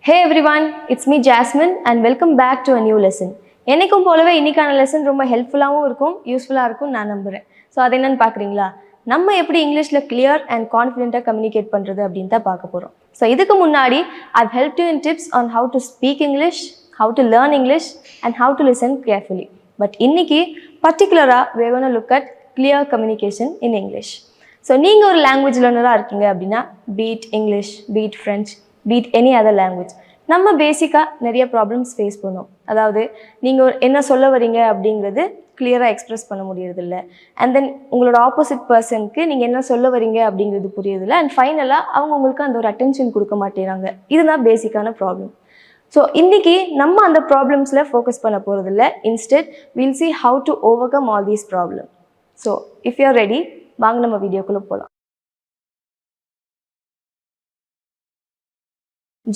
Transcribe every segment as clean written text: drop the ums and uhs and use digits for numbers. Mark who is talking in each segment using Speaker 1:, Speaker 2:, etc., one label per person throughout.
Speaker 1: Hey everyone, it's me Jasmine and welcome back to a new lesson. என்னைக்கும் போலவே இன்னைக்கான lesson ரொம்ப ஹெல்ப்ஃபுல்லாகவும் இருக்கும், யூஸ்ஃபுல்லாக இருக்கும் நான் நம்புகிறேன். ஸோ அது என்னன்னு பார்க்குறீங்களா? நம்ம எப்படி இங்கிலீஷில் கிளியர் அண்ட் கான்ஃபிடென்ட்டாக கம்யூனிகேட் பண்ணுறது அப்படின்னு தான் பார்க்க போகிறோம். ஸோ இதுக்கு முன்னாடி I've helped you in tips on how to speak English, how to learn English and how to listen carefully. But இன்னைக்கு பர்டிகுலராக we're going to look at clear communication in English. So நீங்கள் ஒரு language லேர்னராக இருக்கீங்க அப்படின்னா be it English, be it French, be it any other language, நம்ம பேசிக்காக நிறைய ப்ராப்ளம்ஸ் ஃபேஸ் பண்ணோம். அதாவது நீங்கள் என்ன சொல்ல வரீங்க அப்படிங்கிறது கிளியராக எக்ஸ்ப்ரெஸ் பண்ண முடியறதில்ல. அண்ட் தென் உங்களோட ஆப்போசிட் பர்சனுக்கு நீங்கள் என்ன சொல்ல வரீங்க அப்படிங்கிறது புரியறதில்ல. அண்ட் ஃபைனலாக அவங்க உங்களுக்கு அந்த ஒரு அட்டென்ஷன் கொடுக்க மாட்டேறாங்க. இதுதான் பேசிக்கான ப்ராப்ளம். ஸோ இன்றைக்கி நம்ம அந்த ப்ராப்ளம்ஸில் ஃபோக்கஸ் பண்ண போகிறதில்ல. Instead will see how to overcome all these problems. So if you are ready, வாங்க நம்ம வீடியோக்குள்ளே போகலாம்.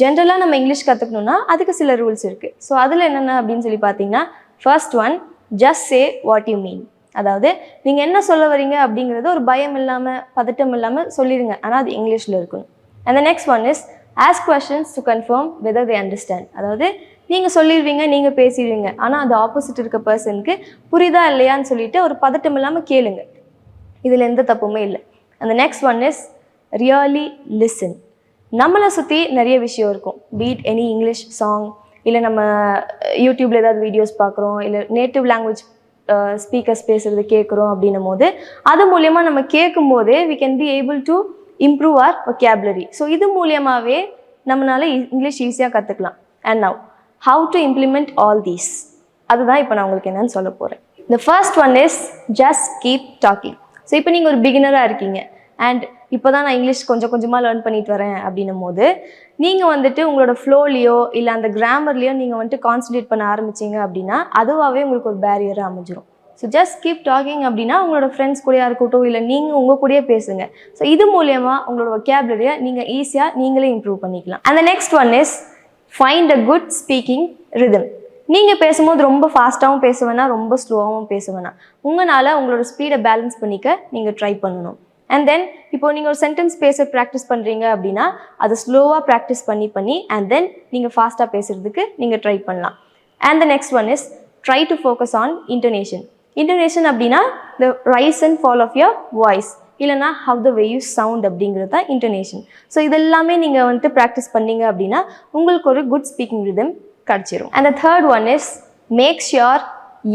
Speaker 1: ஜென்ரலாக நம்ம இங்கிலீஷ் கற்றுக்கணுன்னா அதுக்கு சில ரூல்ஸ் இருக்குது. ஸோ அதில் என்னென்ன அப்படின்னு சொல்லி பார்த்தீங்கன்னா, first one, just say what you mean. அதாவது நீங்கள் என்ன சொல்ல வரீங்க அப்படிங்கிறது ஒரு பயம் இல்லாமல் பதட்டம் இல்லாமல் சொல்லிடுங்க, ஆனால் அது இங்கிலீஷில் இருக்கணும். And the next one is ask questions to confirm whether they understand. அதாவது நீங்கள் சொல்லிடுவீங்க, நீங்கள் பேசிடுவீங்க, ஆனால் அது ஆப்போசிட் இருக்க பர்சனுக்கு புரியுதா இல்லையான்னு சொல்லிட்டு ஒரு பதட்டம் இல்லாமல் கேளுங்க. இதில் எந்த தப்புமே இல்லை. அந்த next one is really listen. நம்மளை சுற்றி நிறைய விஷயம் இருக்கும். பீட் எனி இங்கிலீஷ் சாங், இல்லை நம்ம யூடியூப்பில் ஏதாவது வீடியோஸ் பார்க்குறோம், இல்லை நேட்டிவ் லாங்குவேஜ் ஸ்பீக்கர்ஸ் பேசுகிறது கேட்குறோம் அப்படின்னும் போது அது மூலயமா நம்ம கேட்கும் போதே we can be able to improve our vocabulary. So இது மூலியமாகவே நம்மளால இங்கிலீஷ் ஈஸியாக கற்றுக்கலாம். And now how to implement all these, அதுதான் இப்போ நான் உங்களுக்கு என்னன்னு சொல்ல போகிறேன். The first one is just keep talking. So இப்போ நீங்கள் ஒரு பிகினராக இருக்கீங்க அண்ட் இப்போ தான் நான் இங்கிலீஷ் கொஞ்சம் கொஞ்சமாக லேர்ன் பண்ணிட்டு வரேன் அப்படின்னும் போது நீங்கள் வந்துட்டு உங்களோட ஃப்ளோலையோ இல்லை அந்த கிராமர்லேயோ நீங்கள் வந்துட்டு கான்சன்ட்ரேட் பண்ண ஆரம்பிச்சிங்க அப்படின்னா அதுவாகவே உங்களுக்கு ஒரு பேரியராக அமைஞ்சிரும். ஸோ ஜஸ்ட் கீப் டாக்கிங் அப்படின்னா உங்களோட ஃப்ரெண்ட்ஸ் கூடயா இருக்கட்டும், இல்லை நீங்கள் உங்கள் கூடயே பேசுங்க. ஸோ இது மூலயமா உங்களோட vocabulary-யை நீங்கள் ஈஸியாக நீங்களே இம்ப்ரூவ் பண்ணிக்கலாம். And the next one is find a good speaking rhythm. நீங்கள் பேசும்போது ரொம்ப ஃபாஸ்ட்டாகவும் பேச வேணாம், ரொம்ப ஸ்லோவாகவும் பேச வேணாம். உங்களால் உங்களோட ஸ்பீடை பேலன்ஸ் பண்ணிக்க நீங்கள் ட்ரை பண்ணணும். அண்ட் தென் இப்போது நீங்கள் ஒரு சென்டென்ஸ் பேச ப்ராக்டிஸ் பண்ணுறீங்க அப்படின்னா அதை ஸ்லோவாக ப்ராக்டிஸ் பண்ணி அண்ட் தென் நீங்கள் ஃபாஸ்ட்டாக பேசுகிறதுக்கு நீங்கள் ட்ரை பண்ணலாம். And the next one is try to focus on intonation. Intonation அப்படின்னா the rise and fall of your voice, இல்லைனா how the way you sound அப்படிங்கிறது தான் இன்டோனேஷன். ஸோ இதெல்லாமே நீங்கள் வந்துட்டு ப்ராக்டிஸ் பண்ணீங்க அப்படின்னா உங்களுக்கு ஒரு குட் ஸ்பீக்கிங் ரிதம் கிடச்சிரும். And the third one is make sure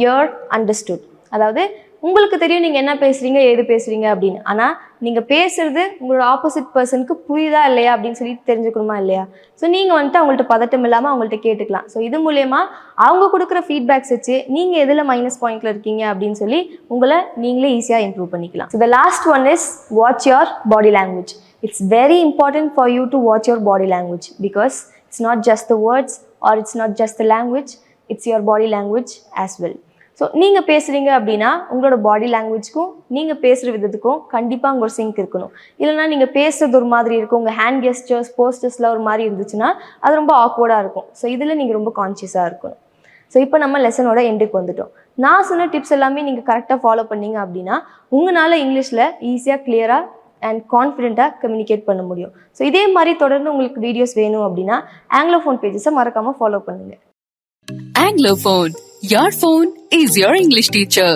Speaker 1: your understood. அதாவது உங்களுக்கு தெரியும் நீங்கள் என்ன பேசுகிறீங்க, ஏது பேசுகிறீங்க அப்படின்னு, ஆனால் நீங்கள் பேசுகிறது உங்களோட ஆப்போசிட் பர்சனுக்கு புரியுதா இல்லையா அப்படின்னு சொல்லி தெரிஞ்சுக்கணுமா இல்லையா? ஸோ நீங்கள் வந்துட்டு அவங்கள்ட்ட பதட்டம் இல்லாமல் அவங்கள்ட்ட கேட்டுக்கலாம். ஸோ இது மூலயமா அவங்க கொடுக்குற ஃபீட்பேக்ஸ் வச்சு நீங்கள் எதில் மைனஸ் பாயிண்டில் இருக்கீங்க அப்படின்னு சொல்லி உங்களை நீங்களே ஈஸியாக இம்ப்ரூவ் பண்ணிக்கலாம். So the last one is watch your body language. It's very important for you to watch your body language because it's not just the words R it's not just the language, it's your body language as well. So நீங்கள் பேசுகிறீங்க அப்படின்னா உங்களோட பாடி லாங்குவேஜ்க்கும் நீங்கள் பேசுகிற விதத்துக்கும் கண்டிப்பாக உங்களோட sink இருக்கணும். இல்லைனா நீங்கள் பேசுகிறது ஒரு மாதிரி இருக்கும், உங்கள் ஹேண்ட் கெஸ்டர்ஸ் போஸ்டர்ஸில் ஒரு மாதிரி இருந்துச்சுன்னா அது ரொம்ப ஆக்வர்டாக இருக்கும். ஸோ இதில் நீங்கள் ரொம்ப கான்ஷியஸாக இருக்கணும். ஸோ இப்போ நம்ம லெசனோட எண்டுக்கு வந்துட்டோம். நான் சொன்ன டிப்ஸ் எல்லாமே நீங்கள் கரெக்டாக ஃபாலோ பண்ணீங்க அப்படின்னா உங்களால் இங்கிலீஷில் ஈஸியாக கிளியராக அண்ட் கான்ஃபிடென்ட்டாக கம்யூனிகேட் பண்ண முடியும். ஸோ இதே மாதிரி தொடர்ந்து உங்களுக்கு வீடியோஸ் வேணும் அப்படின்னா ஆங்கிலோஃபோன் பேஜஸை மறக்காமல் ஃபாலோ பண்ணுங்கள்.
Speaker 2: Anglophone, your phone is your English teacher.